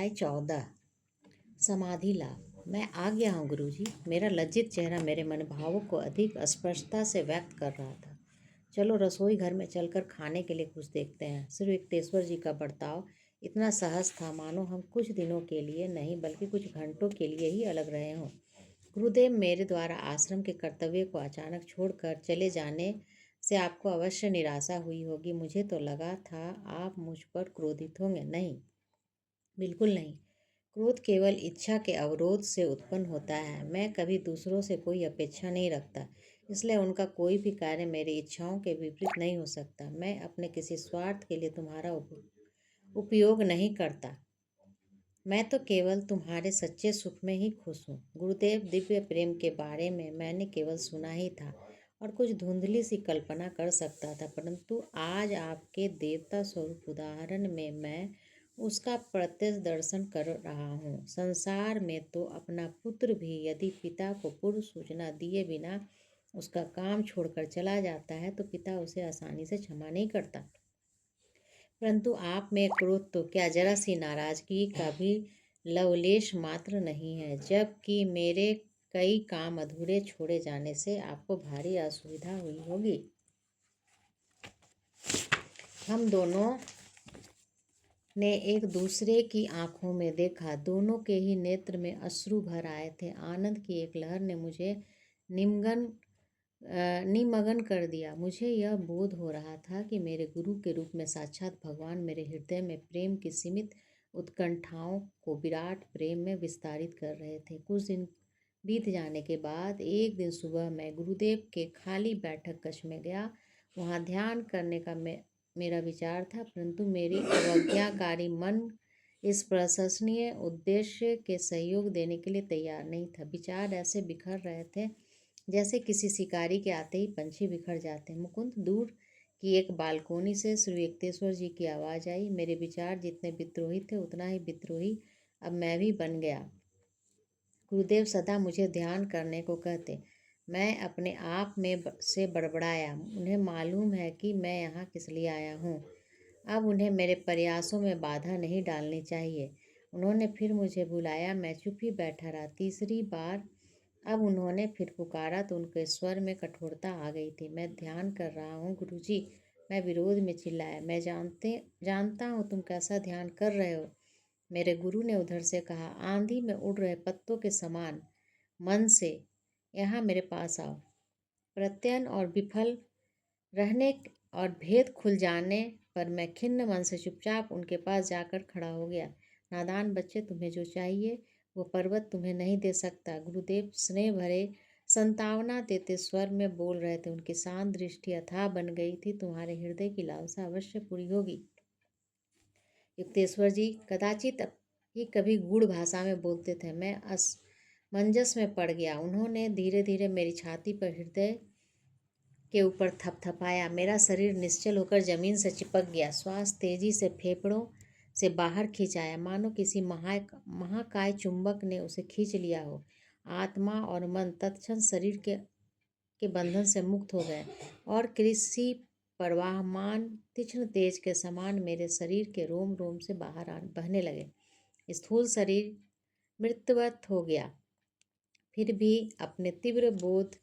अध्याय 14 समाधि लाभ। मैं आ गया हूँ गुरुजी। मेरा लज्जित चेहरा मेरे मनभावों को अधिक स्पष्टता से व्यक्त कर रहा था। चलो रसोई घर में चलकर खाने के लिए कुछ देखते हैं। श्री युक्तेश्वर जी का बर्ताव इतना सहज था मानो हम कुछ दिनों के लिए नहीं बल्कि कुछ घंटों के लिए ही अलग रहे हों। गुरुदेव, मेरे द्वारा आश्रम के कर्तव्य को अचानक छोड़कर चले जाने से आपको अवश्य निराशा हुई होगी। मुझे तो लगा था आप मुझ पर क्रोधित होंगे। नहीं, बिल्कुल नहीं। क्रोध केवल इच्छा के अवरोध से उत्पन्न होता है। मैं कभी दूसरों से कोई अपेक्षा नहीं रखता, इसलिए उनका कोई भी कार्य मेरी इच्छाओं के विपरीत नहीं हो सकता। मैं अपने किसी स्वार्थ के लिए तुम्हारा उपयोग नहीं करता। मैं तो केवल तुम्हारे सच्चे सुख में ही खुश हूँ। गुरुदेव, दिव्य प्रेम के बारे में मैंने केवल सुना ही था और कुछ धुंधली सी कल्पना कर सकता था, परंतु आज आपके देवता स्वरूप उदाहरण में मैं उसका प्रत्यक्ष दर्शन कर रहा हूँ। संसार में तो अपना पुत्र भी यदि पिता को पूर्व सूचना दिए बिना उसका काम छोड़कर चला जाता है तो पिता उसे आसानी से क्षमा नहीं करता, परंतु आप में क्रोध तो क्या जरा सी नाराजगी का भी लवलेश मात्र नहीं है, जबकि मेरे कई काम अधूरे छोड़े जाने से आपको भारी असुविधा हुई होगी। हम दोनों ने एक दूसरे की आंखों में देखा। दोनों के ही नेत्र में अश्रु भर आए थे। आनंद की एक लहर ने मुझे निमग्न कर दिया। मुझे यह बोध हो रहा था कि मेरे गुरु के रूप में साक्षात भगवान मेरे हृदय में प्रेम की सीमित उत्कंठाओं को विराट प्रेम में विस्तारित कर रहे थे। कुछ दिन बीत जाने के बाद एक दिन सुबह मैं गुरुदेव के खाली बैठक कक्ष में गया। वहाँ ध्यान करने का मेरा विचार था, परंतु मेरी अवज्ञाकारी मन इस प्रशंसनीय उद्देश्य के सहयोग देने के लिए तैयार नहीं था। विचार ऐसे बिखर रहे थे जैसे किसी शिकारी के आते ही पंछी बिखर जाते हैं। मुकुंद, दूर की एक बालकोनी से श्री युक्तेश्वर जी की आवाज़ आई। मेरे विचार जितने विद्रोही थे उतना ही विद्रोही अब मैं भी बन गया। गुरुदेव सदा मुझे ध्यान करने को कहते। मैं अपने आप में से बड़बड़ाया। उन्हें मालूम है कि मैं यहाँ किस लिए आया हूँ। अब उन्हें मेरे प्रयासों में बाधा नहीं डालनी चाहिए। उन्होंने फिर मुझे बुलाया। मैं चुप ही बैठा रहा। तीसरी बार अब उन्होंने फिर पुकारा तो उनके स्वर में कठोरता आ गई थी। मैं ध्यान कर रहा हूँ गुरुजी। मैं विरोध में चिल्लाया। मैं जानता हूँ तुम कैसा ध्यान कर रहे हो, मेरे गुरु ने उधर से कहा। आंधी में उड़ रहे पत्तों के समान मन से यहाँ मेरे पास आओ। प्रत्ययन और विफल रहने और भेद खुल जाने पर मैं खिन्न मन से चुपचाप उनके पास जाकर खड़ा हो गया। नादान बच्चे, तुम्हें जो चाहिए वो पर्वत तुम्हें नहीं दे सकता। गुरुदेव स्नेह भरे संतावना देते स्वर में बोल रहे थे। उनकी शांत दृष्टि अथाह बन गई थी। तुम्हारे हृदय की लालसा अवश्य पूरी होगी। युक्तेश्वर जी कदाचित ही कभी गूढ़ भाषा में बोलते थे। मैं असमंजस में पड़ गया। उन्होंने धीरे धीरे मेरी छाती पर हृदय के ऊपर थपथपाया। मेरा शरीर निश्चल होकर जमीन से चिपक गया। श्वास तेजी से फेफड़ों से बाहर खींचाया, मानो किसी महाकाय चुंबक ने उसे खींच लिया हो। आत्मा और मन तत्क्षण शरीर के बंधन से मुक्त हो गए और किसी प्रवाहमान तीक्ष्ण तेज के समान मेरे शरीर के रोम रोम से बाहर बहने लगे। स्थूल शरीर मृतवत हो गया। फिर भी अपने तीव्र बोध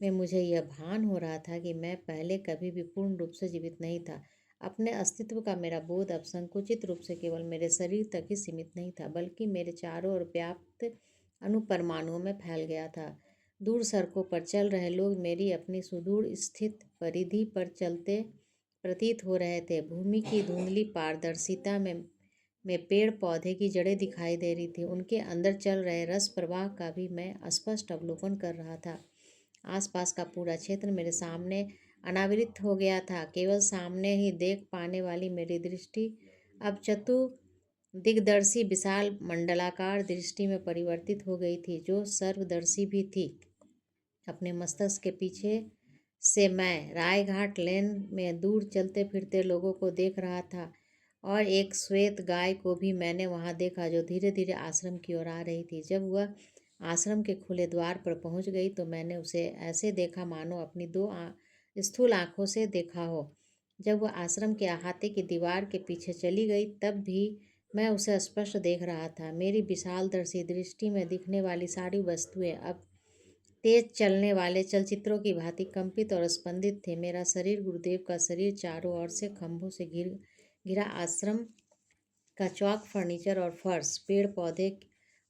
में मुझे यह भान हो रहा था कि मैं पहले कभी भी पूर्ण रूप से जीवित नहीं था। अपने अस्तित्व का मेरा बोध अब संकुचित रूप से केवल मेरे शरीर तक ही सीमित नहीं था, बल्कि मेरे चारों ओर व्याप्त अणुपरमाणुओं में फैल गया था। दूर सड़कों पर चल रहे लोग मेरी अपनी सुदूर स्थित परिधि पर चलते प्रतीत हो रहे थे। भूमि की धुंधली पारदर्शिता में पेड़ पौधे की जड़ें दिखाई दे रही थी। उनके अंदर चल रहे रस प्रवाह का भी मैं स्पष्ट अवलोकन कर रहा था। आसपास का पूरा क्षेत्र मेरे सामने अनावृत हो गया था। केवल सामने ही देख पाने वाली मेरी दृष्टि अब दिग्दर्शी विशाल मंडलाकार दृष्टि में परिवर्तित हो गई थी, जो सर्वदर्शी भी थी। अपने मस्तिष्क के पीछे से मैं रायघाट लेन में दूर चलते फिरते लोगों को देख रहा था और एक श्वेत गाय को भी मैंने वहां देखा, जो धीरे धीरे आश्रम की ओर आ रही थी। जब वह आश्रम के खुले द्वार पर पहुंच गई तो मैंने उसे ऐसे देखा मानो अपनी दो स्थूल आंखों से देखा हो। जब वह आश्रम के अहाते की दीवार के पीछे चली गई तब भी मैं उसे स्पष्ट देख रहा था। मेरी विशालदर्शी दृष्टि में दिखने वाली सारी वस्तुएं अब तेज चलने वाले चलचित्रों की भांति कंपित और स्पंदित थे। मेरा शरीर, गुरुदेव का शरीर, चारों ओर से खंभों से घिरा आश्रम का चौक, फर्नीचर और फर्श, पेड़ पौधे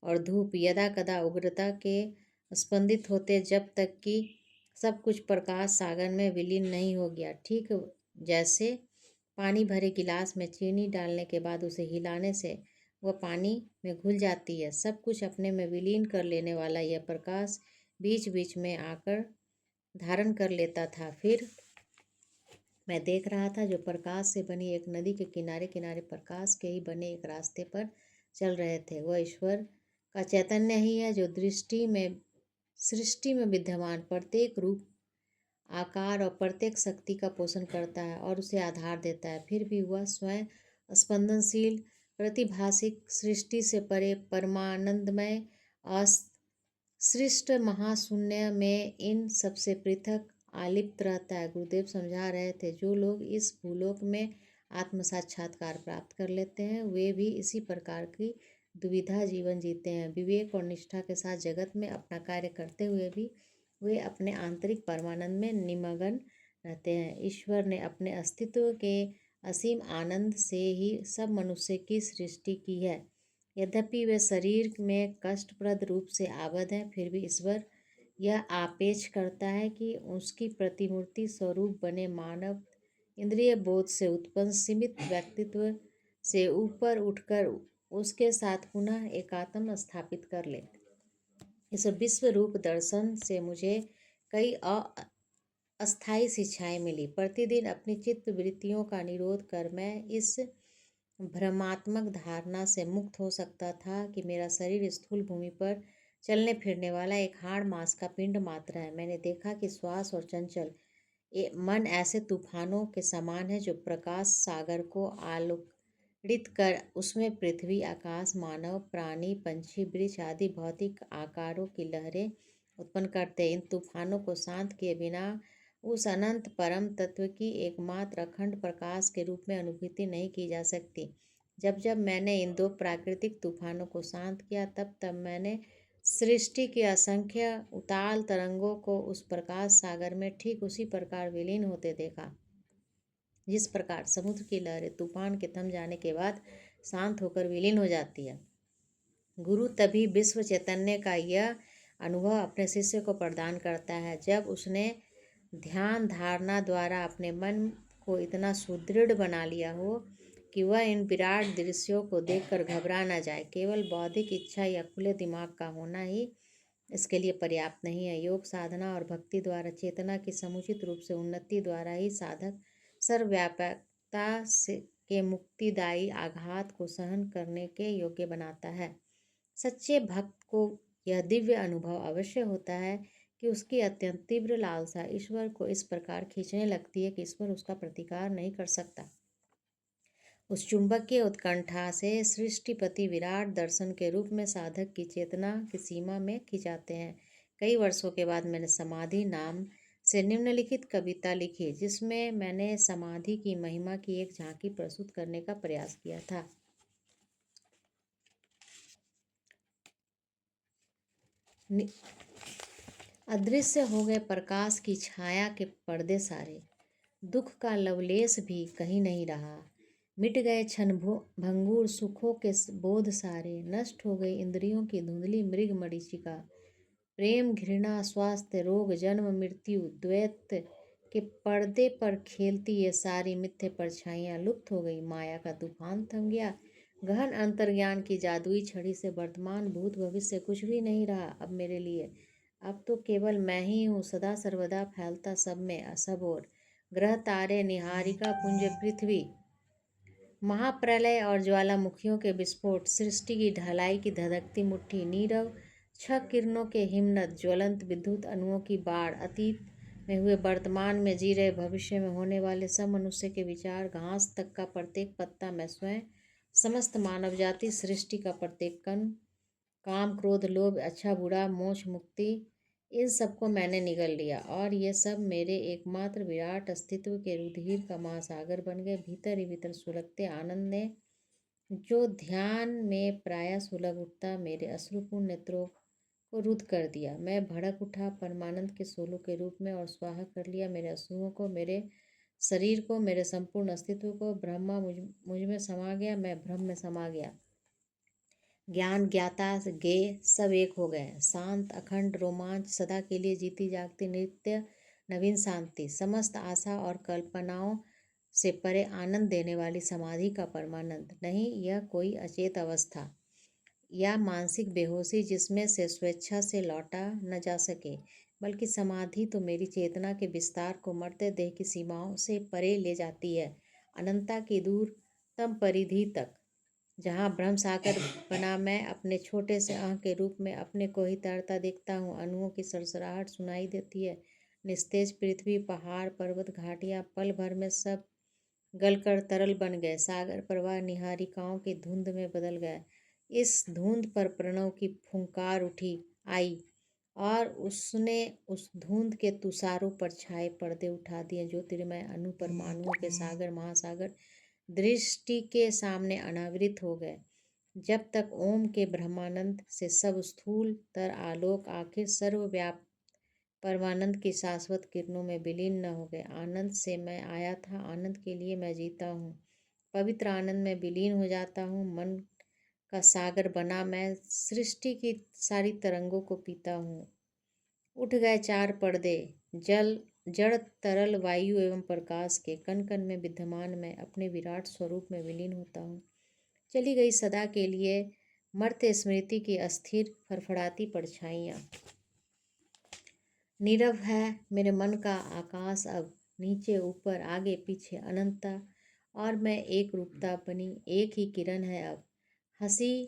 और धूप यदा कदा उग्रता के स्पंदित होते जब तक कि सब कुछ प्रकाश सागर में विलीन नहीं हो गया। ठीक जैसे पानी भरे गिलास में चीनी डालने के बाद उसे हिलाने से वह पानी में घुल जाती है। सब कुछ अपने में विलीन कर लेने वाला यह प्रकाश बीच बीच में आकर धारण कर लेता था। फिर मैं देख रहा था जो प्रकाश से बनी एक नदी के किनारे किनारे प्रकाश के ही बने एक रास्ते पर चल रहे थे। वह ईश्वर का चैतन्य ही है जो सृष्टि में विद्यमान प्रत्येक रूप, आकार और प्रत्येक शक्ति का पोषण करता है और उसे आधार देता है। फिर भी वह स्वयं स्पंदनशील, प्रतिभासिक, सृष्टि से परे, परमानंदमय, सृष्ट महाशून्य में इन सबसे पृथक आलिप्त रहता है। गुरुदेव समझा रहे थे, जो लोग इस भूलोक में आत्म साक्षात्कार प्राप्त कर लेते हैं वे भी इसी प्रकार की दुविधा जीवन जीते हैं। विवेक और निष्ठा के साथ जगत में अपना कार्य करते हुए भी वे अपने आंतरिक परमानंद में निमग्न रहते हैं। ईश्वर ने अपने अस्तित्व के असीम आनंद से ही सब मनुष्य की सृष्टि की है। यद्यपि वे शरीर में कष्टप्रद रूप से आबद्ध हैं, फिर भी ईश्वर यह आपेक्ष करता है कि उसकी प्रतिमूर्ति स्वरूप बने मानव इंद्रिय बोध से उत्पन्न सीमित व्यक्तित्व से ऊपर उठकर उसके साथ पुनः एकात्म स्थापित कर ले। इस विश्व रूप दर्शन से मुझे कई अस्थायी शिक्षाएं मिली। प्रतिदिन अपनी चित्त वृत्तियों का निरोध कर मैं इस भ्रमात्मक धारणा से मुक्त हो सकता था कि मेरा शरीर स्थूल भूमि पर चलने फिरने वाला एक हाड़ मांस का पिंड मात्र है। मैंने देखा कि श्वास और चंचल मन ऐसे तूफानों के समान है जो प्रकाश सागर को आलोकित कर उसमें पृथ्वी, आकाश, मानव, प्राणी, पंछी, वृक्ष आदि भौतिक आकारों की लहरें उत्पन्न करते। इन तूफानों को शांत किए बिना उस अनंत परम तत्व की एकमात्र अखंड प्रकाश के रूप में अनुभूति नहीं की जा सकती। जब जब मैंने इन दो प्राकृतिक तूफानों को शांत किया, तब तब मैंने सृष्टि के असंख्य उताल तरंगों को उस प्रकाश सागर में ठीक उसी प्रकार विलीन होते देखा जिस प्रकार समुद्र की लहरें तूफान के थम जाने के बाद शांत होकर विलीन हो जाती है। गुरु तभी विश्व चैतन्य का यह अनुभव अपने शिष्य को प्रदान करता है जब उसने ध्यान धारणा द्वारा अपने मन को इतना सुदृढ़ बना लिया हो कि वह इन विराट दृश्यों को देखकर घबरा न जाए। केवल बौद्धिक इच्छा या खुले दिमाग का होना ही इसके लिए पर्याप्त नहीं है। योग साधना और भक्ति द्वारा चेतना की समुचित रूप से उन्नति द्वारा ही साधक सर्वव्यापकता के मुक्तिदायी आघात को सहन करने के योग्य बनाता है। सच्चे भक्त को यह दिव्य अनुभव अवश्य होता है कि उसकी अत्यंत तीव्र लालसा ईश्वर को इस प्रकार खींचने लगती है कि ईश्वर उसका प्रतिकार नहीं कर सकता। उस चुंबकीय उत्कंठा से सृष्टिपति विराट दर्शन के रूप में साधक की चेतना की सीमा में खिंचाते हैं। कई वर्षों के बाद मैंने समाधि नाम से निम्नलिखित कविता लिखी जिसमें मैंने समाधि की महिमा की एक झांकी प्रस्तुत करने का प्रयास किया था। अदृश्य हो गए प्रकाश की छाया के पर्दे सारे, दुख का लवलेश भी कहीं नहीं रहा। मिट गए क्षण भंगुर सुखों के बोध सारे, नष्ट हो गई इंद्रियों की धुंधली मृग मरीचिका। प्रेम, घृणा, स्वास्थ्य, रोग, जन्म, मृत्यु, द्वैत के पर्दे पर खेलती ये सारी मिथ्य परछाइयाँ लुप्त हो गई। माया का तूफान थम गया। गहन अंतर्ज्ञान की जादुई छड़ी से वर्तमान भूत भविष्य कुछ भी नहीं रहा अब मेरे लिए। अब तो केवल मैं ही हूँ, सदा सर्वदा फैलता सब में, सब ओर ग्रह तारे, निहारिका पुंज, पृथ्वी, महाप्रलय और ज्वालामुखियों के विस्फोट, सृष्टि की ढलाई की धधकती मुट्ठी, नीरव छह किरणों के हिमनद, ज्वलंत विद्युत अणुओं की बाढ़, अतीत में हुए, वर्तमान में जी रहे, भविष्य में होने वाले सब मनुष्य के विचार, घास तक का प्रत्येक पत्ता मैं स्वयं, समस्त मानव जाति, सृष्टि का प्रत्येक कण, काम, क्रोध, लोभ, अच्छा बुरा, मोक्ष, मुक्ति, इन सबको मैंने निगल लिया और ये सब मेरे एकमात्र विराट अस्तित्व के रुधिर का महासागर बन गए। भीतर ही भीतर सुलगते आनंद ने जो ध्यान में प्रायः सुलग उठता मेरे अश्रुपूर्ण नेत्रों को रुद्ध कर दिया। मैं भड़क उठा परमानंद के सोलों के रूप में और स्वाहा कर लिया मेरे अश्रुओं को, मेरे शरीर को, मेरे संपूर्ण अस्तित्व को। ब्रह्मा मुझ में समा गया, मैं ब्रह्म में समा गया। ज्ञान ज्ञाता गे सब एक हो गए। शांत अखंड रोमांच, सदा के लिए जीती जागती नित्य नवीन शांति, समस्त आशा और कल्पनाओं से परे आनंद देने वाली समाधि का परमानंद। नहीं, यह कोई अचेत अवस्था या मानसिक बेहोशी जिसमें से स्वेच्छा से लौटा न जा सके, बल्कि समाधि तो मेरी चेतना के विस्तार को मर्त्य देह की सीमाओं से परे ले जाती है, अनंतता की दूरतम परिधि तक, जहाँ ब्रह्म सागर बना मैं अपने छोटे से अह के रूप में अपने को ही तैरता देखता हूँ। अणुओं की सरसराहट सुनाई देती है। निस्तेज पृथ्वी, पहाड़, पर्वत, घाटियाँ पल भर में सब गलकर तरल बन गए। सागर प्रवाह निहारिकाओं की धुंध में बदल गया। इस धुंध पर प्रणव की फुंकार उठी आई और उसने उस धुंध के तुषारों पर छाए पर्दे उठा दिए। ज्योतिर्मय अणु परमाणुओं के सागर महासागर दृष्टि के सामने अनावृत हो गए, जब तक ओम के ब्रह्मानंद से सब स्थूल तर आलोक आखिर सर्वव्याप परमानंद की शाश्वत किरणों में विलीन न हो गए। आनंद से मैं आया था, आनंद के लिए मैं जीता हूँ। पवित्र आनंद में विलीन हो जाता हूँ। मन का सागर बना मैं सृष्टि की सारी तरंगों को पीता हूँ। उठ गए चार पर्दे, जल जड़ तरल वायु एवं प्रकाश के। कण कण में विद्यमान मैं अपने विराट स्वरूप में विलीन होता हूँ। चली गई सदा के लिए मर्त्य स्मृति की अस्थिर फड़फड़ाती परछाइयाँ। नीरव है मेरे मन का आकाश अब, नीचे ऊपर आगे पीछे अनंतता, और मैं एक रूपता बनी एक ही किरण है अब। हंसी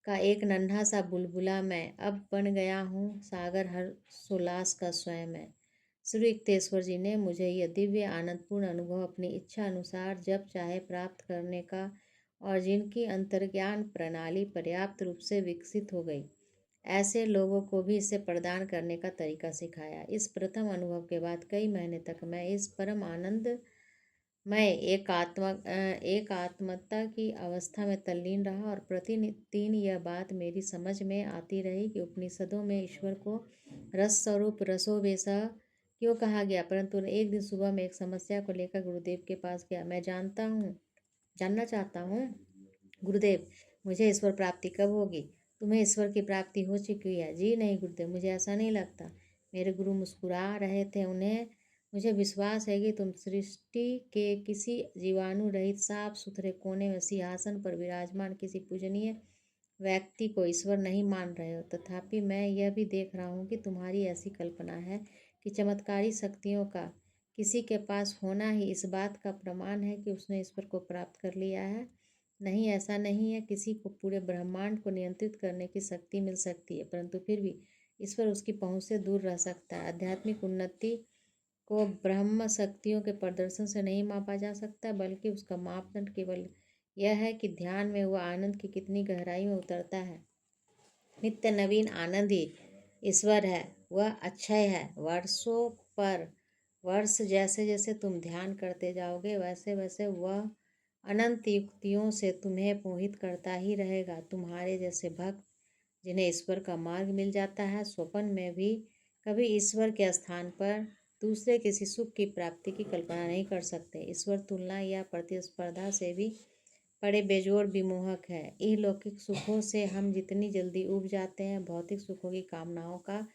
का एक नन्हा सा बुलबुला मैं अब बन गया हूँ, सागर हर्षोल्लास का स्वयं मैं। श्री युक्तेश्वर जी ने मुझे यह दिव्य आनंदपूर्ण अनुभव अपनी इच्छा अनुसार जब चाहे प्राप्त करने का, और जिनकी अंतर्ज्ञान प्रणाली पर्याप्त रूप से विकसित हो गई, ऐसे लोगों को भी इसे प्रदान करने का तरीका सिखाया। इस प्रथम अनुभव के बाद कई महीने तक मैं इस परम आनंद मैं एक आत्मता की अवस्था में तल्लीन रहा, और प्रतिदिन यह बात मेरी समझ में आती रही कि उपनिषदों में ईश्वर को रस स्वरूप रसो वैसा क्यों कहा गया। परंतु एक दिन सुबह में एक समस्या को लेकर गुरुदेव के पास गया। मैं जानना चाहता हूँ गुरुदेव, मुझे ईश्वर प्राप्ति कब होगी? तुम्हें ईश्वर की प्राप्ति हो चुकी है? जी नहीं गुरुदेव, मुझे ऐसा नहीं लगता। मेरे गुरु मुस्कुरा रहे थे। मुझे विश्वास है कि तुम सृष्टि के किसी जीवाणु रहित साफ सुथरे कोने में सिंहासन पर विराजमान किसी पूजनीय व्यक्ति को ईश्वर नहीं मान रहे हो। तथापि मैं यह भी देख रहा हूँ कि तुम्हारी ऐसी कल्पना है कि चमत्कारी शक्तियों का किसी के पास होना ही इस बात का प्रमाण है कि उसने ईश्वर को प्राप्त कर लिया है। नहीं, ऐसा नहीं है। किसी को पूरे ब्रह्मांड को नियंत्रित करने की शक्ति मिल सकती है, परंतु फिर भी ईश्वर उसकी पहुंच से दूर रह सकता है। आध्यात्मिक उन्नति को ब्रह्म शक्तियों के प्रदर्शन से नहीं मापा जा सकता, बल्कि उसका मापदंड केवल यह है कि ध्यान में वह आनंद की कितनी गहराई में उतरता है। नित्य नवीन आनंद ही ईश्वर है, वह अक्षय है। वर्षों पर वर्ष जैसे जैसे तुम ध्यान करते जाओगे, वैसे वैसे वह अनंत युक्तियों से तुम्हें मोहित करता ही रहेगा। तुम्हारे जैसे भक्त जिन्हें ईश्वर का मार्ग मिल जाता है, स्वप्न में भी कभी ईश्वर के स्थान पर दूसरे किसी सुख की प्राप्ति की कल्पना नहीं कर सकते। ईश्वर तुलना या प्रतिस्पर्धा से भी बड़े बेजोड़ विमोहक है। इहलौकिक सुखों से हम जितनी जल्दी उब जाते हैं, भौतिक सुखों की कामनाओं का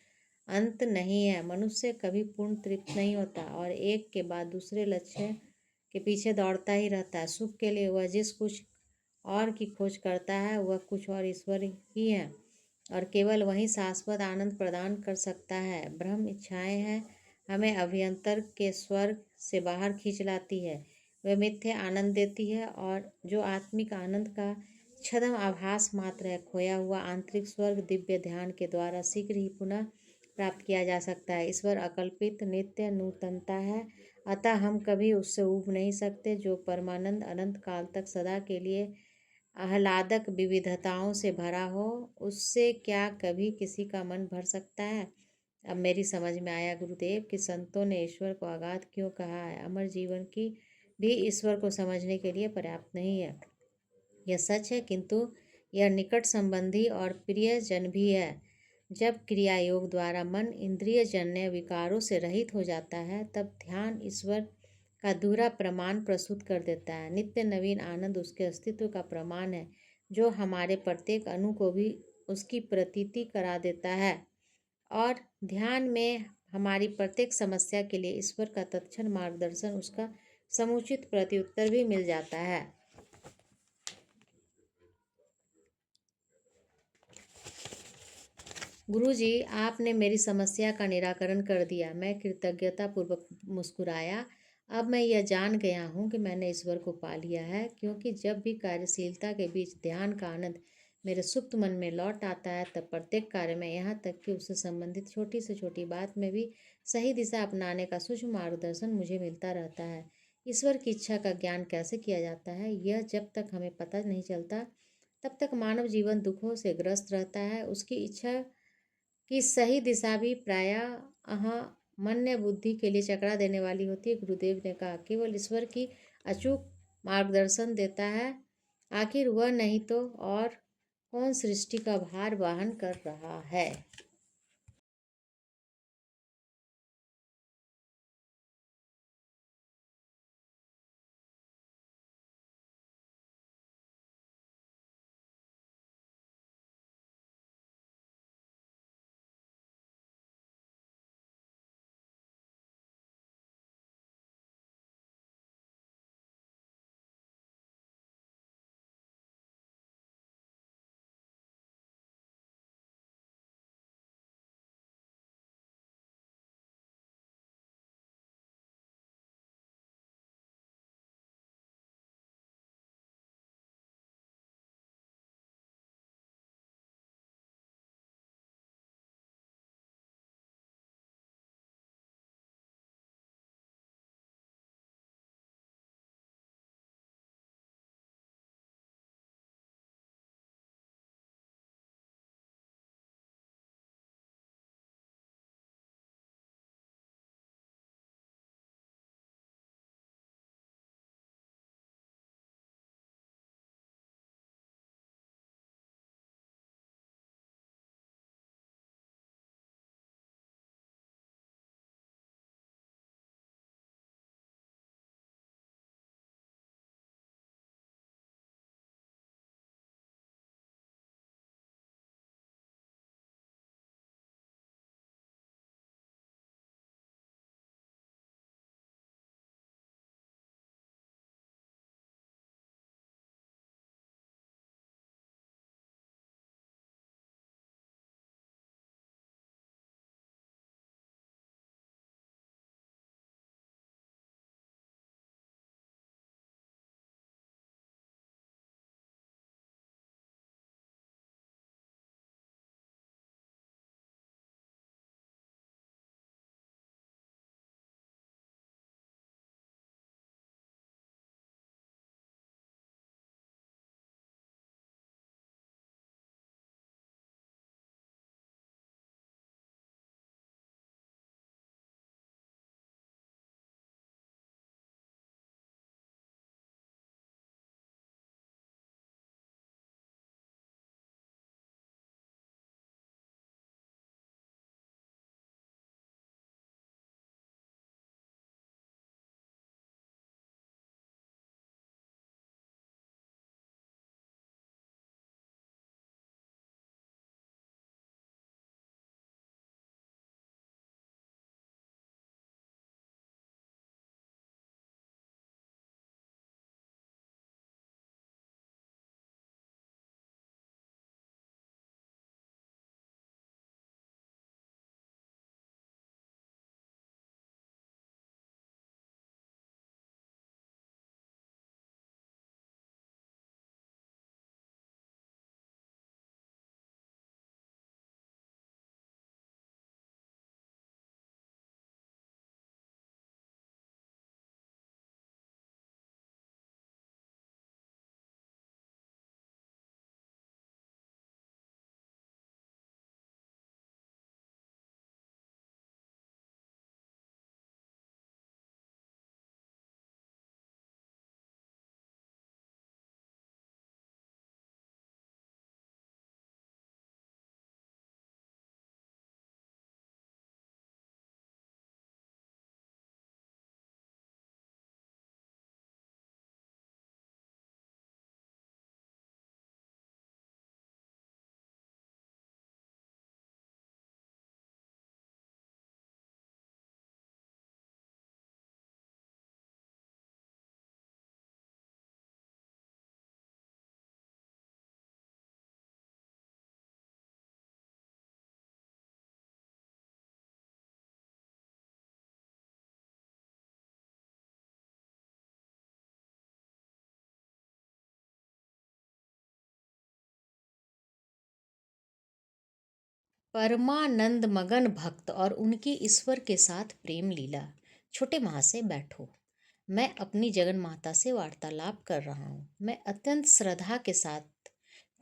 अंत नहीं है। मनुष्य कभी पूर्ण तृप्त नहीं होता और एक के बाद दूसरे लक्ष्य के पीछे दौड़ता ही रहता है। सुख के लिए वह जिस कुछ और की खोज करता है, वह कुछ और ईश्वर ही है, और केवल वही शाश्वत आनंद प्रदान कर सकता है। ब्रह्म इच्छाएं हैं हमें अभ्यंतर के स्वर्ग से बाहर खींच लाती है, वह मिथ्या आनंद देती है, और जो आत्मिक आनंद का छद्म आभास मात्र है। खोया हुआ आंतरिक स्वर्ग दिव्य ध्यान के द्वारा शीघ्र ही पुनः प्राप्त किया जा सकता है। ईश्वर अकल्पित नित्य नूतनता है, अतः हम कभी उससे ऊब नहीं सकते। जो परमानंद अनंत काल तक सदा के लिए आह्लादक विविधताओं से भरा हो, उससे क्या कभी किसी का मन भर सकता है? अब मेरी समझ में आया गुरुदेव कि संतों ने ईश्वर को अगाध क्यों कहा है। अमर जीवन की भी ईश्वर को समझने के लिए पर्याप्त नहीं है। यह सच है, किंतु यह निकट संबंधी और प्रियजन भी है। जब क्रिया योग द्वारा मन इंद्रिय जन्य विकारों से रहित हो जाता है, तब ध्यान ईश्वर का दूरा प्रमाण प्रस्तुत कर देता है। नित्य नवीन आनंद उसके अस्तित्व का प्रमाण है, जो हमारे प्रत्येक अणु को भी उसकी प्रतीति करा देता है। और ध्यान में हमारी प्रत्येक समस्या के लिए ईश्वर का तत्क्षण मार्गदर्शन, उसका समुचित प्रत्युत्तर भी मिल जाता है। गुरुजी, आपने मेरी समस्या का निराकरण कर दिया। मैं कृतज्ञतापूर्वक मुस्कुराया। अब मैं यह जान गया हूँ कि मैंने ईश्वर को पा लिया है, क्योंकि जब भी कार्यशीलता के बीच ध्यान का आनंद मेरे सुप्त मन में लौट आता है, तब प्रत्येक कार्य में, यहाँ तक कि उससे संबंधित छोटी से छोटी बात में भी सही दिशा अपनाने का सूक्ष्म मार्गदर्शन मुझे मिलता रहता है। ईश्वर की इच्छा का ज्ञान कैसे किया जाता है, यह जब तक हमें पता नहीं चलता, तब तक मानव जीवन दुखों से ग्रस्त रहता है। उसकी इच्छा कि सही दिशा भी प्रायः मन ने बुद्धि के लिए चकरा देने वाली होती है। गुरुदेव ने कहा, केवल ईश्वर की अचूक मार्गदर्शन देता है। आखिर वह नहीं तो और कौन सृष्टि का भार वहन कर रहा है। परमानंद मगन भक्त और उनकी ईश्वर के साथ प्रेम लीला। छोटे महाशय बैठो, मैं अपनी जगन माता से वार्तालाप कर रहा हूँ। मैं अत्यंत श्रद्धा के साथ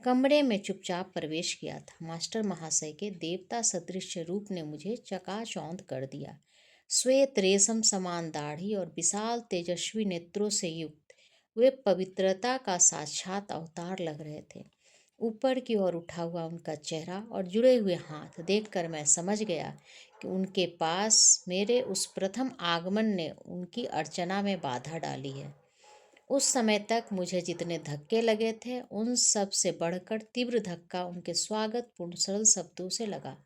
कमरे में चुपचाप प्रवेश किया था। मास्टर महाशय के देवता सदृश रूप ने मुझे चकाचौंध कर दिया। श्वेत रेशम समान दाढ़ी और विशाल तेजस्वी नेत्रों से युक्त वे पवित्रता का साक्षात अवतार लग रहे थे। ऊपर की ओर उठा हुआ उनका चेहरा और जुड़े हुए हाथ देखकर मैं समझ गया कि उनके पास मेरे उस प्रथम आगमन ने उनकी अर्चना में बाधा डाली है। उस समय तक मुझे जितने धक्के लगे थे उन सब से बढ़कर तीव्र धक्का उनके स्वागतपूर्ण सरल शब्दों से लगा।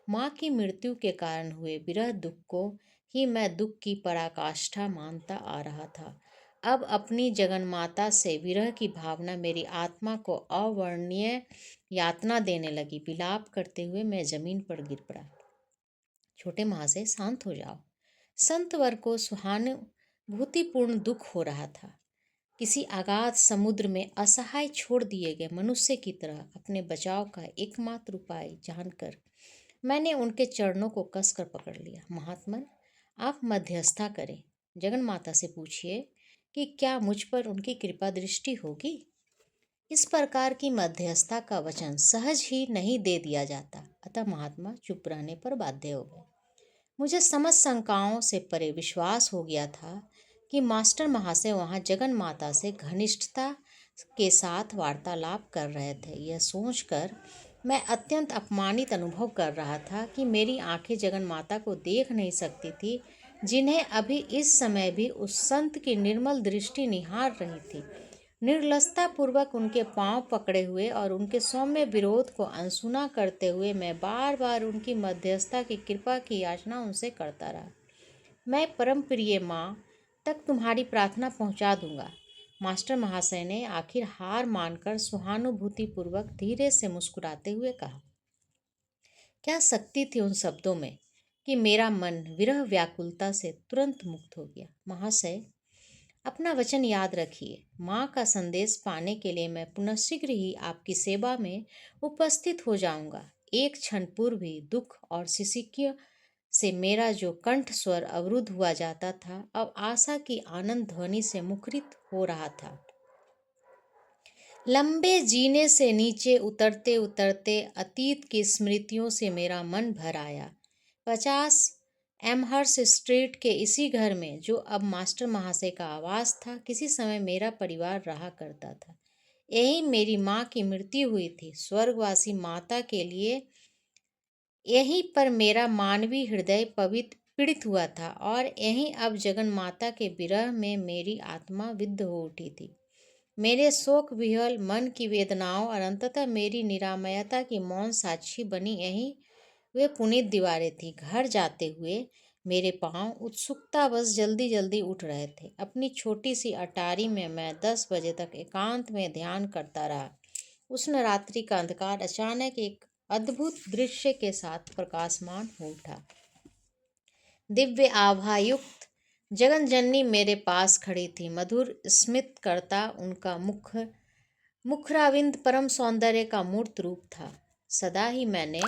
माँ की मृत्यु के कारण हुए विरह दुख को ही मैं दुख की पराकाष्ठा मानता आ रहा था। अब अपनी जगन्माता से विरह की भावना मेरी आत्मा को अवर्णनीय यातना देने लगी। विलाप करते हुए मैं जमीन पर गिर पड़ा। छोटे महाशय, शांत हो जाओ। संत वर को सहानुभूतिपूर्ण दुख हो रहा था। किसी अगाध समुद्र में असहाय छोड़ दिए गए मनुष्य की तरह अपने बचाव का एकमात्र उपाय जानकर मैंने उनके चरणों को कसकर पकड़ लिया। महात्मन, आप मध्यस्थता करें। जगन माता से पूछिए कि क्या मुझ पर उनकी कृपा दृष्टि होगी। इस प्रकार की मध्यस्थता का वचन सहज ही नहीं दे दिया जाता, अतः महात्मा चुप रहने पर बाध्य हो गए। मुझे समस्त शंकाओं से परे विश्वास हो गया था कि मास्टर महाशय वहाँ जगन माता से घनिष्ठता के साथ वार्तालाप कर रहे थे। यह सोचकर मैं अत्यंत अपमानित अनुभव कर रहा था कि मेरी आंखें जगन माता को देख नहीं सकती थी, जिन्हें अभी इस समय भी उस संत की निर्मल दृष्टि निहार रही थी। निर्लसता पूर्वक उनके पांव पकड़े हुए और उनके सौम्य विरोध को अनसुना करते हुए मैं बार बार उनकी मध्यस्थता की कृपा की याचना उनसे करता रहा। मैं परम प्रिय माँ तक तुम्हारी प्रार्थना पहुँचा दूंगा। मास्टर महाशय ने आखिर हार मानकर सहानुभूतिपूर्वक धीरे से मुस्कुराते हुए कहा। क्या शक्ति थी उन शब्दों में कि मेरा मन विरह व्याकुलता से तुरंत मुक्त हो गया। महाशय, अपना वचन याद रखिए। माँ का संदेश पाने के लिए मैं पुनः शीघ्र ही आपकी सेवा में उपस्थित हो जाऊंगा। एक क्षण पूर्व भी दुख और सिसकियों से मेरा जो कंठ स्वर अवरुद्ध हुआ जाता था, अब आशा की आनंद ध्वनि से मुखरित हो रहा था। लंबे जीने से नीचे उतरते उतरते अतीत की स्मृतियों से मेरा मन भर आया। 50 एमहर्स स्ट्रीट के इसी घर में, जो अब मास्टर महाशय का आवास था, किसी समय मेरा परिवार रहा करता था। यही मेरी माँ की मृत्यु हुई थी। स्वर्गवासी माता के लिए यहीं पर मेरा मानवीय हृदय पीड़ित हुआ था और यहीं अब जगन माता के विरह में मेरी आत्मा विद्ध हो उठी थी। मेरे शोक विह्वल मन की वेदनाओं और अंततः मेरी निरामयता की मौन साक्षी बनी यही वे पुनीत दीवारें थी। घर जाते हुए मेरे पांव उत्सुकतावश जल्दी जल्दी उठ रहे थे। अपनी छोटी सी अटारी में मैं 10 बजे तक एकांत में ध्यान करता रहा। उष्ण रात्रि का अंधकार अचानक एक अद्भुत दृश्य के साथ प्रकाशमान हो उठा। दिव्य आभायुक्त जगन जननी मेरे पास खड़ी थी। मधुर स्मित करता उनका मुखराविंद परम सौंदर्य का मूर्त रूप था। सदा ही मैंने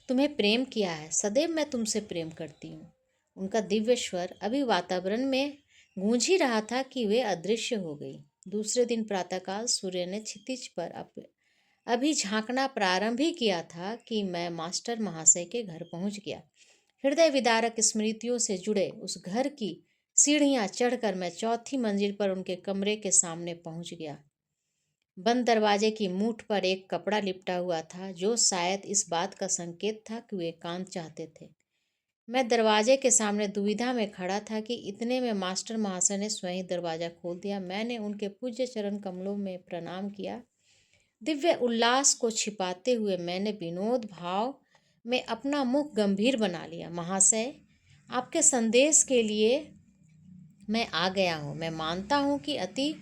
तुम्हें प्रेम किया है, सदैव मैं तुमसे प्रेम करती हूँ। उनका दिव्य स्वर अभी वातावरण में गूंज ही रहा था कि वे अदृश्य हो गई। दूसरे दिन प्रातःकाल सूर्य ने क्षितिज पर अभी झांकना प्रारंभ ही किया था कि मैं मास्टर महाशय के घर पहुंच गया। हृदय विदारक स्मृतियों से जुड़े उस घर की सीढ़ियां चढ़कर मैं चौथी मंजिल पर उनके कमरे के सामने पहुंच गया। बंद दरवाजे की मूठ पर एक कपड़ा लिपटा हुआ था, जो शायद इस बात का संकेत था कि वे एकांत चाहते थे। मैं दरवाजे के सामने दुविधा में खड़ा था कि इतने में मास्टर महाशय ने स्वयं दरवाजा खोल दिया। मैंने उनके पूज्य चरण कमलों में प्रणाम किया। दिव्य उल्लास को छिपाते हुए मैंने विनोद भाव में अपना मुख गंभीर बना लिया। महाशय, आपके संदेश के लिए मैं आ गया हूँ। मैं मानता हूँ कि अति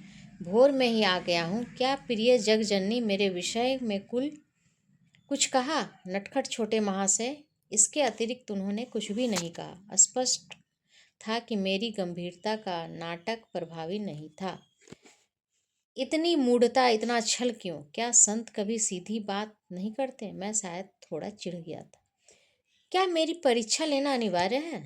भोर में ही आ गया हूँ। क्या प्रिय जगजननी मेरे विषय में कुछ कहा? नटखट छोटे महाशय। इसके अतिरिक्त उन्होंने कुछ भी नहीं कहा। स्पष्ट था कि मेरी गंभीरता का नाटक प्रभावी नहीं था। इतनी मूढ़ता, इतना छल क्यों? क्या संत कभी सीधी बात नहीं करते? मैं शायद थोड़ा चिढ़ गया था। क्या मेरी परीक्षा लेना अनिवार्य है?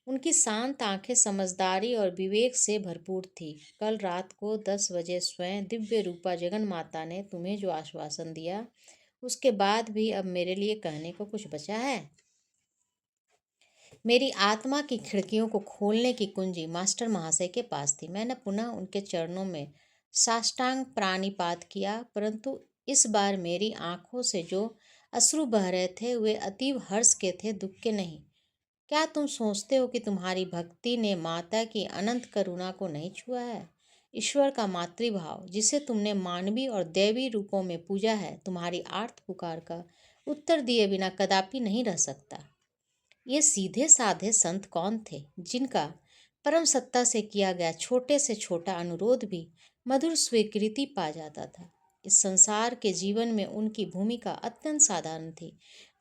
उनकी शांत आंखें समझदारी और विवेक से भरपूर थी। कल रात को 10 बजे स्वयं दिव्य रूपा जगन माता ने तुम्हें जो आश्वासन दिया, उसके बाद भी अब मेरे लिए कहने को कुछ बचा है? मेरी आत्मा की खिड़कियों को खोलने की कुंजी मास्टर महाशय के पास थी। मैंने पुनः उनके चरणों में साष्टांग प्राणिपात किया, परंतु इस बार मेरी आंखों से जो अश्रु बह रहे थे वे अतीव हर्ष के थे, दुख के नहीं। क्या तुम सोचते हो कि तुम्हारी भक्ति ने माता की अनंत करुणा को नहीं छुआ है? ईश्वर का मातृभाव जिसे तुमने मानवीय और दैवी रूपों में पूजा है, तुम्हारी आर्त पुकार का उत्तर दिए बिना कदापि नहीं रह सकता। ये सीधे साधे संत कौन थे जिनका परम सत्ता से किया गया छोटे से छोटा अनुरोध भी मधुर स्वीकृति पा जाता था? इस संसार के जीवन में उनकी भूमिका अत्यंत साधारण थी,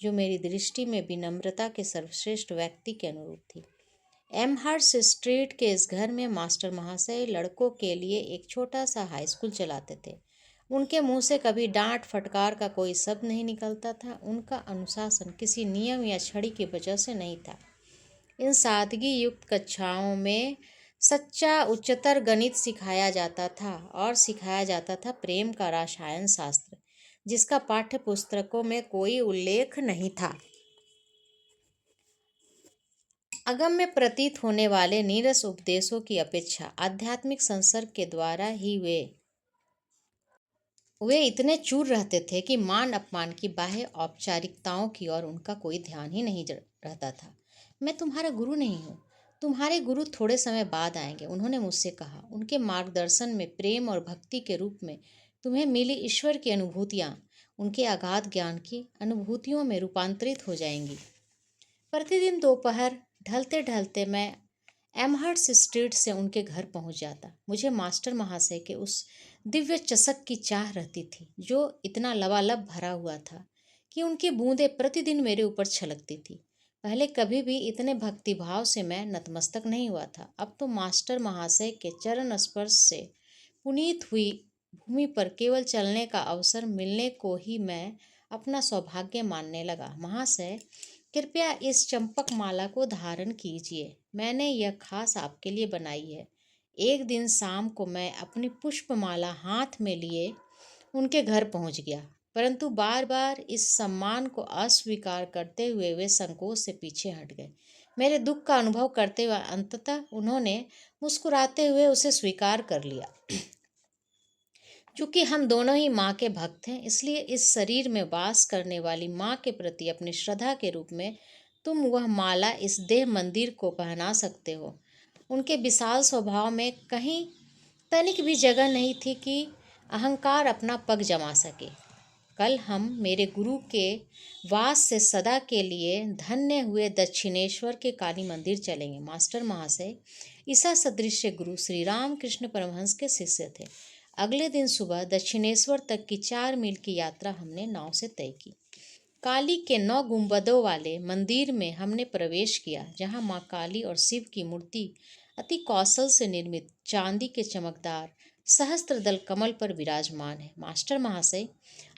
जो मेरी दृष्टि में विनम्रता के सर्वश्रेष्ठ व्यक्ति के अनुरूप थी। एमहर्स्ट स्ट्रीट के इस घर में मास्टर महाशय लड़कों के लिए एक छोटा सा हाई स्कूल चलाते थे। उनके मुंह से कभी डांट फटकार का कोई शब्द नहीं निकलता था। उनका अनुशासन किसी नियम या छड़ी की वजह से नहीं था। इन सादगी युक्त कक्षाओं में सच्चा उच्चतर गणित सिखाया जाता था और सिखाया जाता था प्रेम का रसायन शास्त्र, जिसका पाठ्य पुस्तकों में कोई उल्लेख नहीं था। अगम्य प्रतीत होने वाले नीरस उपदेशों की अपेक्षा आध्यात्मिक संसर्ग के द्वारा ही वे इतने चूर रहते थे कि मान अपमान की बाह्य औपचारिकताओं की ओर उनका कोई ध्यान ही नहीं रहता था। मैं तुम्हारा गुरु नहीं हूँ, तुम्हारे गुरु थोड़े समय बाद आएंगे, उन्होंने मुझसे कहा। उनके मार्गदर्शन में प्रेम और भक्ति के रूप में तुम्हें मिली ईश्वर की अनुभूतियाँ उनके अगाध ज्ञान की अनुभूतियों में रूपांतरित हो जाएंगी। प्रतिदिन दोपहर ढलते ढलते मैं एमहर्स्ट स्ट्रीट से उनके घर पहुंच जाता। मुझे मास्टर महाशय के उस दिव्य चषक की चाह रहती थी, जो इतना लबालब भरा हुआ था कि उनकी बूंदें प्रतिदिन मेरे ऊपर छलकती थी। पहले कभी भी इतने भक्तिभाव से मैं नतमस्तक नहीं हुआ था। अब तो मास्टर महाशय के चरण स्पर्श से पुनीत हुई भूमि पर केवल चलने का अवसर मिलने को ही मैं अपना सौभाग्य मानने लगा। महाशय, कृपया इस चंपक माला को धारण कीजिए, मैंने यह खास आपके लिए बनाई है। एक दिन शाम को मैं अपनी पुष्पमाला हाथ में लिए उनके घर पहुंच गया, परंतु बार बार इस सम्मान को अस्वीकार करते हुए वे संकोच से पीछे हट गए। मेरे दुख का अनुभव करते हुए अंततः उन्होंने मुस्कुराते हुए उसे स्वीकार कर लिया। चूंकि हम दोनों ही माँ के भक्त हैं, इसलिए इस शरीर में वास करने वाली माँ के प्रति अपनी श्रद्धा के रूप में तुम वह माला इस देह मंदिर को पहना सकते हो। उनके विशाल स्वभाव में कहीं तनिक भी जगह नहीं थी कि अहंकार अपना पग जमा सके। कल हम मेरे गुरु के वास से सदा के लिए धन्य हुए दक्षिणेश्वर के काली मंदिर चलेंगे। मास्टर महाशय ईसा सदृश गुरु श्री राम कृष्ण परमहंस के शिष्य थे। अगले दिन सुबह दक्षिणेश्वर तक की 4 मील की यात्रा हमने नाव से तय की। काली के 9 गुंबदों वाले मंदिर में हमने प्रवेश किया, जहां मां काली और शिव की मूर्ति अति कौशल से निर्मित चांदी के चमकदार सहस्त्र दल कमल पर विराजमान है। मास्टर महाशय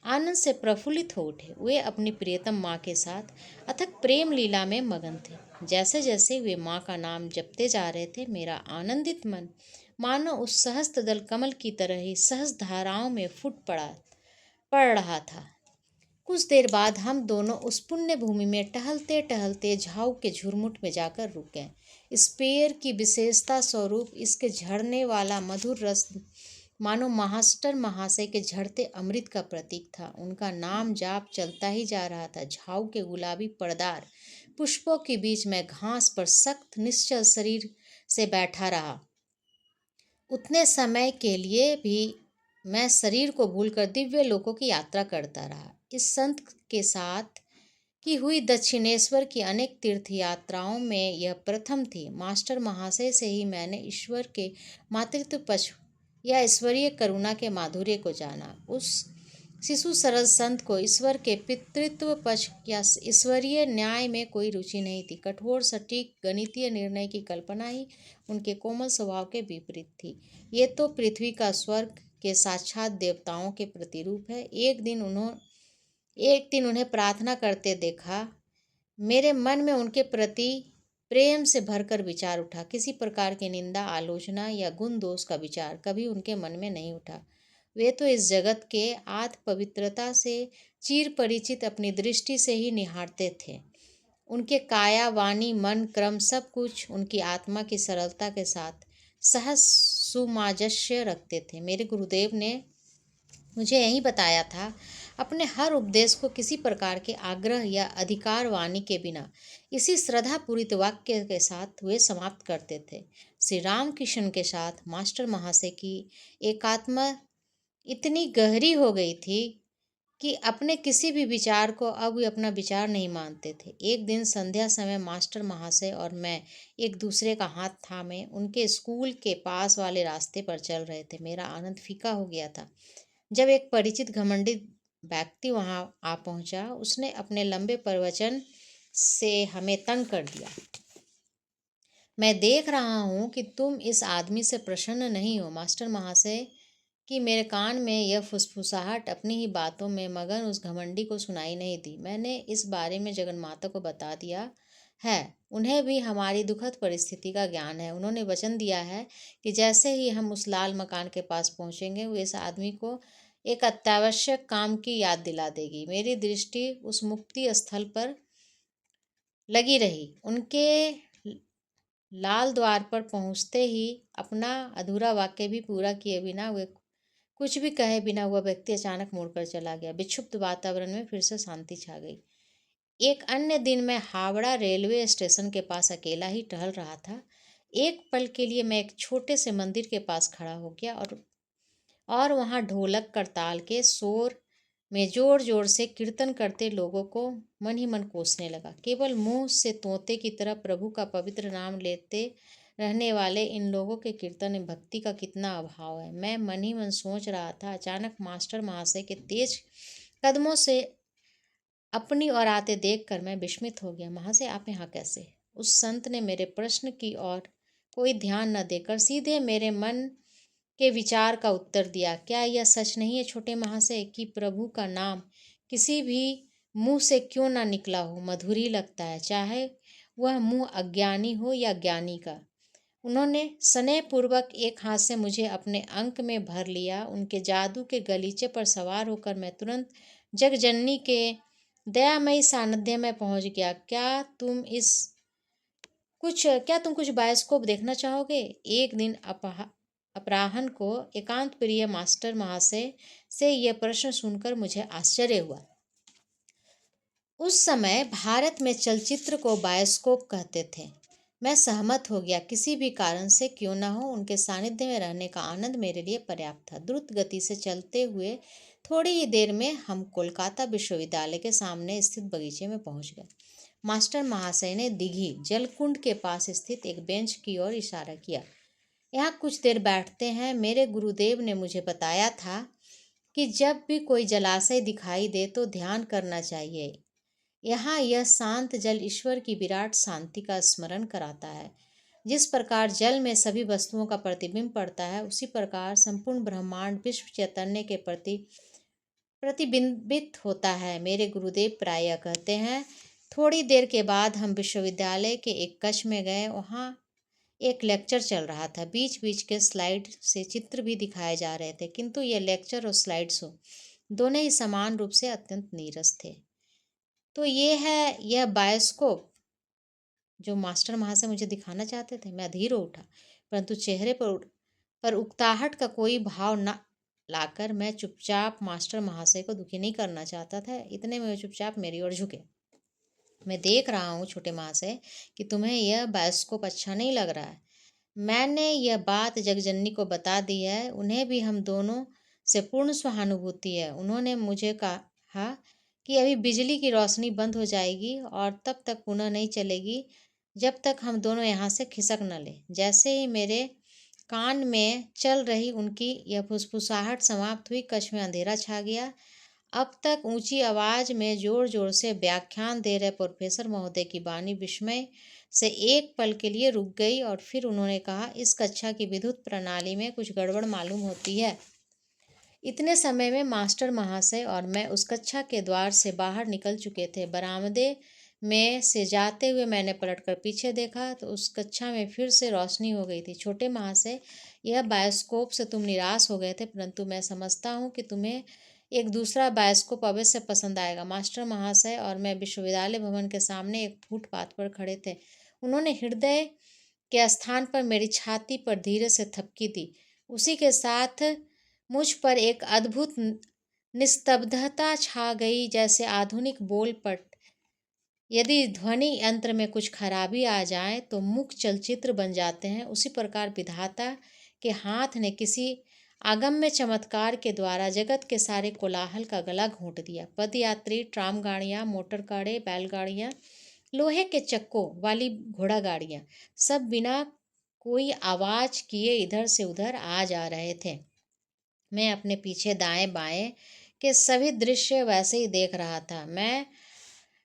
आनंद से प्रफुल्लित हो उठे। वे अपनी प्रियतम माँ के साथ अथक प्रेम लीला में मगन थे। जैसे जैसे वे माँ का नाम जपते जा रहे थे, मेरा आनंदित मन मानो उस सहस्त्र दल कमल की तरह ही सहज धाराओं में पड़ रहा था। कुछ देर बाद हम दोनों उस पुण्य भूमि में टहलते टहलते झाऊ के झुरमुट में जाकर रुक गए। इस पेड़ की विशेषता स्वरूप इसके झड़ने वाला मधुर रस मानो मास्टर महाशय के झड़ते अमृत का प्रतीक था। उनका नाम जाप चलता ही जा रहा था। झाऊ के गुलाबी पर्दार पुष्पों के बीच में घास पर सख्त निश्चल शरीर से बैठा रहा। उतने समय के लिए भी मैं शरीर को भूलकर दिव्य लोकों की यात्रा करता रहा। इस संत के साथ की हुई दक्षिणेश्वर की अनेक तीर्थ यात्राओं में यह प्रथम थी। मास्टर महाशय से ही मैंने ईश्वर के मातृत्व पक्ष या ईश्वरीय करुणा के माधुर्य को जाना। उस शिशु सरल संत को ईश्वर के पितृत्व पक्ष या ईश्वरीय न्याय में कोई रुचि नहीं थी। कठोर सटीक गणितीय निर्णय की कल्पना ही उनके कोमल स्वभाव के विपरीत थी। ये तो पृथ्वी का स्वर्ग के साक्षात देवताओं के प्रतिरूप है। एक दिन उन्हें प्रार्थना करते देखा मेरे मन में उनके प्रति प्रेम से भरकर विचार उठा। किसी प्रकार की निंदा, आलोचना या गुण दोष का विचार कभी उनके मन में नहीं उठा। वे तो इस जगत के आत्म पवित्रता से चिर परिचित अपनी दृष्टि से ही निहारते थे। उनके काया, वाणी, मन, क्रम सब कुछ उनकी आत्मा की सरलता के साथ सहज सुमाजस्य रखते थे। मेरे गुरुदेव ने मुझे यही बताया था, अपने हर उपदेश को किसी प्रकार के आग्रह या अधिकार वाणी के बिना इसी श्रद्धापूरित वाक्य के साथ वे समाप्त करते थे। श्री रामकृष्ण के साथ मास्टर महाशय की एकात्म इतनी गहरी हो गई थी कि अपने किसी भी विचार को अब वे अपना विचार नहीं मानते थे। एक दिन संध्या समय मास्टर महाशय और मैं एक दूसरे का हाथ थामे उनके स्कूल के पास वाले रास्ते पर चल रहे थे। मेरा आनंद फीका हो गया था जब एक परिचित घमंडी व्यक्ति वहां आ पहुंचा। उसने अपने लंबे प्रवचन से हमें तंग कर दिया। मैं देख रहा हूं कि तुम इस आदमी से प्रसन्न नहीं हो। मास्टर महाशय कि मेरे कान में यह फुसफुसाहट अपनी ही बातों में मगन उस घमंडी को सुनाई नहीं दी। मैंने इस बारे में जगन्माता को बता दिया है। उन्हें भी हमारी दुखद परिस्थिति का ज्ञान है। उन्होंने वचन दिया है कि जैसे ही हम उस लाल मकान के पास पहुंचेंगे, वे इस आदमी को एक अत्यावश्यक काम की याद दिला देगी। मेरी दृष्टि उस मुक्ति स्थल पर लगी रही। उनके लाल द्वार पर पहुंचते ही अपना अधूरा वाक्य भी पूरा किए बिना, वे कुछ भी कहे बिना, वह व्यक्ति अचानक मुड़कर चला गया। विक्षुब्ध वातावरण में फिर से शांति छा गई। एक अन्य दिन मैं हावड़ा रेलवे स्टेशन के पास अकेला ही टहल रहा था। एक पल के लिए मैं एक छोटे से मंदिर के पास खड़ा हो गया और वहां ढोलक करताल के शोर में जोर जोर से कीर्तन करते लोगों को मन ही मन कोसने लगा। केवल मुंह से तोते की तरह प्रभु का पवित्र नाम लेते रहने वाले इन लोगों के कीर्तन में भक्ति का कितना अभाव है, मैं मन ही मन सोच रहा था। अचानक मास्टर महाशय के तेज कदमों से अपनी ओर आते देखकर मैं विस्मित हो गया। महाशय, आप यहाँ कैसे? उस संत ने मेरे प्रश्न की ओर कोई ध्यान न देकर सीधे मेरे मन के विचार का उत्तर दिया। क्या यह सच नहीं है छोटे महाशय कि प्रभु का नाम किसी भी मुंह से क्यों ना निकला हो मधुरी लगता है, चाहे वह मुंह अज्ञानी हो या ज्ञानी का। उन्होंने स्नेहपूर्वक एक हाथ से मुझे अपने अंक में भर लिया। उनके जादू के गलीचे पर सवार होकर मैं तुरंत जगजननी के दयामयी सानिध्य में पहुंच गया। क्या तुम कुछ बायोस्कोप देखना चाहोगे? एक दिन अपराह्न को एकांत प्रिय मास्टर महाशय से यह प्रश्न सुनकर मुझे आश्चर्य हुआ। उस समय भारत में चलचित्र को बायोस्कोप कहते थे। मैं सहमत हो गया। किसी भी कारण से क्यों न हो, उनके सानिध्य में रहने का आनंद मेरे लिए पर्याप्त था। द्रुत गति से चलते हुए थोड़ी ही देर में हम कोलकाता विश्वविद्यालय के सामने स्थित बगीचे में पहुंच गए। मास्टर महाशय ने दिघी जलकुंड के पास स्थित एक बेंच की ओर इशारा किया। यहाँ कुछ देर बैठते हैं। मेरे गुरुदेव ने मुझे बताया था कि जब भी कोई जलाशय दिखाई दे तो ध्यान करना चाहिए। यहाँ यह शांत जल ईश्वर की विराट शांति का स्मरण कराता है। जिस प्रकार जल में सभी वस्तुओं का प्रतिबिंब पड़ता है, उसी प्रकार संपूर्ण ब्रह्मांड विश्व चैतन्य के प्रति प्रतिबिंबित होता है। मेरे गुरुदेव प्रायः कहते हैं। थोड़ी देर के बाद हम विश्वविद्यालय के एक कक्ष में गए। वहाँ एक लेक्चर चल रहा था। बीच बीच के स्लाइड से चित्र भी दिखाए जा रहे थे, किंतु यह लेक्चर और स्लाइड शो दोनों ही समान रूप से अत्यंत नीरस थे। तो ये है यह बायोस्कोप जो मास्टर महाशय मुझे दिखाना चाहते थे। मैं अधीर हो उठा, परंतु चेहरे पर उकताहट का कोई भाव न लाकर मैं चुपचाप मास्टर महाशय को दुखी नहीं करना चाहता था। इतने में वे चुपचाप मेरी ओर झुके। मैं देख रहा हूँ छोटे महाशय कि तुम्हें यह बायोस्कोप अच्छा नहीं लग रहा है। मैंने यह बात जगजननी को बता दी है। उन्हें भी हम दोनों से पूर्ण सहानुभूति है। उन्होंने मुझे कहा कि अभी बिजली की रोशनी बंद हो जाएगी और तब तक पुनः नहीं चलेगी जब तक हम दोनों यहाँ से खिसक न ले। जैसे ही मेरे कान में चल रही उनकी यह फुसफुसाहट समाप्त हुई, कक्ष में अंधेरा छा गया। अब तक ऊंची आवाज में जोर जोर से व्याख्यान दे रहे प्रोफेसर महोदय की वाणी विस्मय से एक पल के लिए रुक गई और फिर उन्होंने कहा, इस कक्षा की विद्युत प्रणाली में कुछ गड़बड़ मालूम होती है। इतने समय में मास्टर महाशय और मैं उस कक्षा के द्वार से बाहर निकल चुके थे। बरामदे में से जाते हुए मैंने पलटकर पीछे देखा तो उस कक्षा में फिर से रोशनी हो गई थी। छोटे महाशय, यह बायोस्कोप से तुम निराश हो गए थे, परंतु मैं समझता हूँ कि तुम्हें एक दूसरा बायोस्कोप अवश्य पसंद आएगा। मास्टर महाशय और मैं विश्वविद्यालय भवन के सामने एक फुटपाथ पर खड़े थे। उन्होंने हृदय के स्थान पर मेरी छाती पर धीरे से थपकी दी। उसी के साथ मुझ पर एक अद्भुत निस्तब्धता छा गई, जैसे आधुनिक बोल पट यदि ध्वनि यंत्र में कुछ खराबी आ जाए तो मुख्य चलचित्र बन जाते हैं। उसी प्रकार विधाता के हाथ ने किसी अगम्य चमत्कार के द्वारा जगत के सारे कोलाहल का गला घोंट दिया। पदयात्री, ट्राम गाड़ियाँ, मोटर गाड़े, बैलगाड़ियाँ, लोहे के चक्कों वाली घोड़ा गाड़ियाँ, सब बिना कोई आवाज़ किए इधर से उधर आ जा रहे थे। मैं अपने पीछे दाएं बाएं के सभी दृश्य वैसे ही देख रहा था। मैं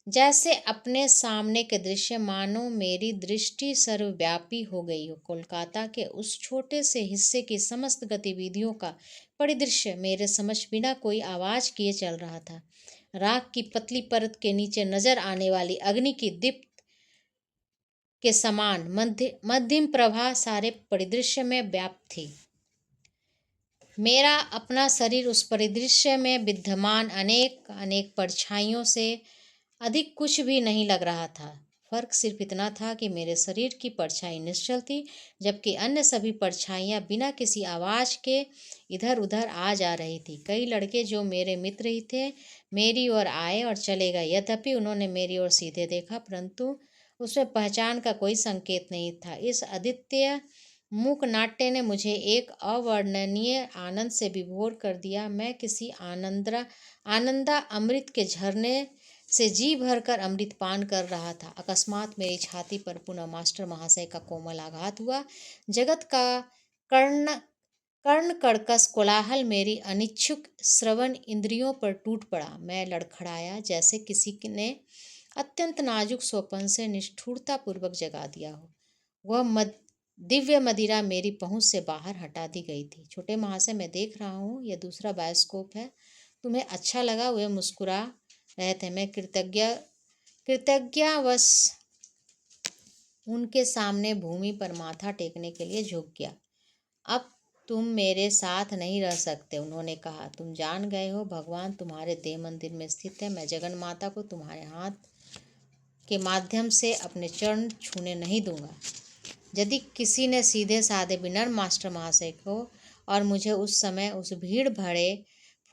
जैसे अपने सामने के दृश्य, मानो मेरी दृष्टि सर्वव्यापी हो गई हो। कोलकाता के उस छोटे से हिस्से की समस्त गतिविधियों का परिदृश्य मेरे समक्ष बिना कोई आवाज़ किए चल रहा था। राख की पतली परत के नीचे नजर आने वाली अग्नि की दीप्त के समान मध्यम प्रभा सारे परिदृश्य में व्याप्त थी। मेरा अपना शरीर उस परिदृश्य में विद्यमान अनेक अनेक परछाइयों से अधिक कुछ भी नहीं लग रहा था। फर्क सिर्फ इतना था कि मेरे शरीर की परछाई निश्चल थी, जबकि अन्य सभी परछाइयाँ बिना किसी आवाज़ के इधर उधर आ जा रही थी। कई लड़के जो मेरे मित्र ही थे मेरी ओर आए और चले गए। यद्यपि उन्होंने मेरी ओर सीधे देखा, परंतु उसमें पहचान का कोई संकेत नहीं था। इस अद्वितीय मूक नाट्य ने मुझे एक अवर्णनीय आनंद से विभोर कर दिया। मैं किसी आनंदा अमृत के झरने से जी भरकर अमृत पान कर रहा था। अकस्मात मेरी छाती पर पुनः मास्टर महाशय का कोमल आघात हुआ। जगत का कर्ण कर्ण कर्कश कोलाहल मेरी अनिच्छुक श्रवण इंद्रियों पर टूट पड़ा। मैं लड़खड़ाया, जैसे किसी ने अत्यंत नाजुक स्वपन से निष्ठुरता पूर्वक जगा दिया हो। वह दिव्य मदिरा मेरी पहुंच से बाहर हटा दी गई थी। छोटे महाशय, मैं देख रहा हूँ, यह दूसरा बायोस्कोप है। तुम्हें अच्छा लगा? वे मुस्कुरा रहे थे। मैं कृतज्ञतावश उनके सामने भूमि पर माथा टेकने के लिए झुक गया। अब तुम मेरे साथ नहीं रह सकते, उन्होंने कहा। तुम जान गए हो, भगवान तुम्हारे देह मंदिर में स्थित है। मैं जगन माता को तुम्हारे हाथ के माध्यम से अपने चरण छूने नहीं दूंगा। यदि किसी ने सीधे साधे विनम्र मास्टर महाशय को और मुझे उस समय उस भीड़ भरे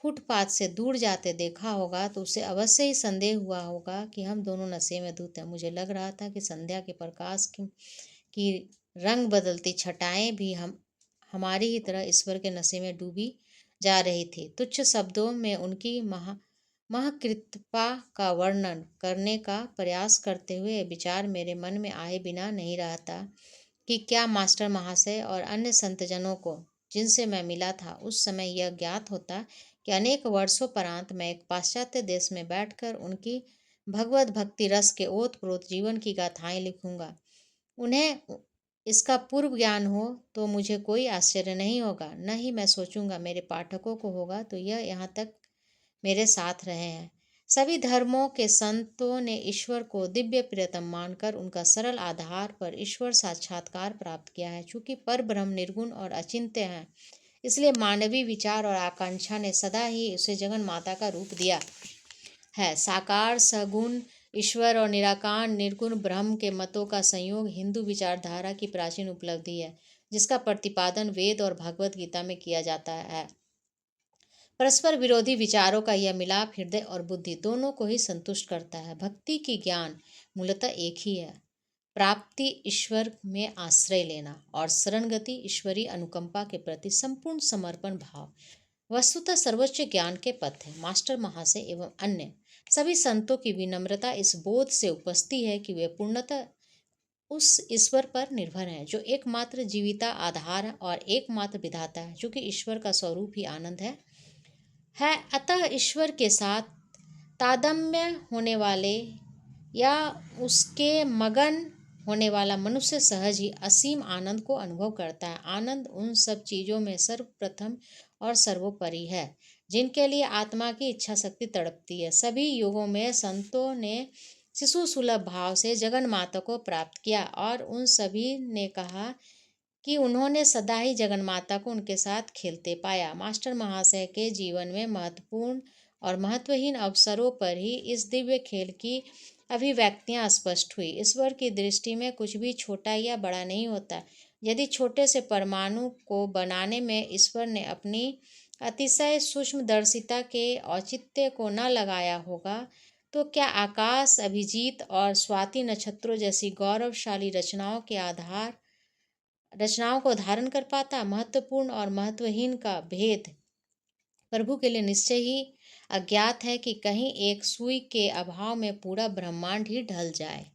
फुटपाथ से दूर जाते देखा होगा तो उसे अवश्य ही संदेह हुआ होगा कि हम दोनों नशे में धुत हैं। मुझे लग रहा था कि संध्या के प्रकाश की रंग बदलती छटाएं भी हमारी ही तरह ईश्वर के नशे में डूबी जा रही थी। तुच्छ शब्दों में उनकी महाकृपा का वर्णन करने का प्रयास करते हुए विचार मेरे मन में आए बिना नहीं रहता कि क्या मास्टर महाशय और अन्य संतजनों को जिनसे मैं मिला था उस समय यह ज्ञात होता कि अनेक वर्षों परांत मैं एक पाश्चात्य देश में बैठकर उनकी भगवत भक्ति रस के ओतप्रोत जीवन की गाथाएं लिखूंगा। उन्हें इसका पूर्व ज्ञान हो तो मुझे कोई आश्चर्य नहीं होगा, न ही मैं सोचूंगा मेरे पाठकों को होगा तो यह यहाँ तक मेरे साथ रहे हैं। सभी धर्मों के संतों ने ईश्वर को दिव्य प्रियतम मानकर उनका सरल आधार पर ईश्वर साक्षात्कार प्राप्त किया है। चूंकि परब्रह्म निर्गुण और अचिंत्य है, इसलिए मानवीय विचार और आकांक्षा ने सदा ही उसे जगन माता का रूप दिया है। साकार सगुण ईश्वर और निराकार निर्गुण ब्रह्म के मतों का संयोग हिंदू विचारधारा की प्राचीन उपलब्धि है, जिसका प्रतिपादन वेद और भगवत गीता में किया जाता है। परस्पर विरोधी विचारों का यह मिलाप हृदय और बुद्धि दोनों को ही संतुष्ट करता है। भक्ति की ज्ञान मूलतः एक ही है, प्राप्ति ईश्वर में आश्रय लेना और शरणगति ईश्वरीय अनुकंपा के प्रति संपूर्ण समर्पण भाव वस्तुतः सर्वोच्च ज्ञान के पथ है। मास्टर महाशय एवं अन्य सभी संतों की विनम्रता इस बोध से उपजती है कि वे पूर्णतः उस ईश्वर पर निर्भर हैं जो एकमात्र जीविता आधार और एकमात्र विधाता है, क्योंकि ईश्वर का स्वरूप ही आनंद है। अतः ईश्वर के साथ तादात्म्य होने वाले या उसके मगन होने वाला मनुष्य सहज ही असीम आनंद को अनुभव करता है। आनंद उन सब चीज़ों में सर्वप्रथम और सर्वोपरि है जिनके लिए आत्मा की इच्छा शक्ति तड़पती है। सभी युगों में संतों ने शिशु सुलभ भाव से जगन माता को प्राप्त किया और उन सभी ने कहा कि उन्होंने सदा ही जगन माता को उनके साथ खेलते पाया। मास्टर महाशय के जीवन में महत्वपूर्ण और महत्वहीन अवसरों पर ही इस दिव्य खेल की अभिव्यक्तियां स्पष्ट हुई। ईश्वर की दृष्टि में कुछ भी छोटा या बड़ा नहीं होता। यदि छोटे से परमाणु को बनाने में ईश्वर ने अपनी अतिशय सूक्ष्मदर्शिता के औचित्य को न लगाया होगा, तो क्या आकाश, अभिजीत और स्वाति नक्षत्रों जैसी गौरवशाली रचनाओं को धारण कर पाता। महत्वपूर्ण और महत्वहीन का भेद प्रभु के लिए निश्चय ही अज्ञात है कि कहीं एक सुई के अभाव में पूरा ब्रह्मांड ही ढल जाए।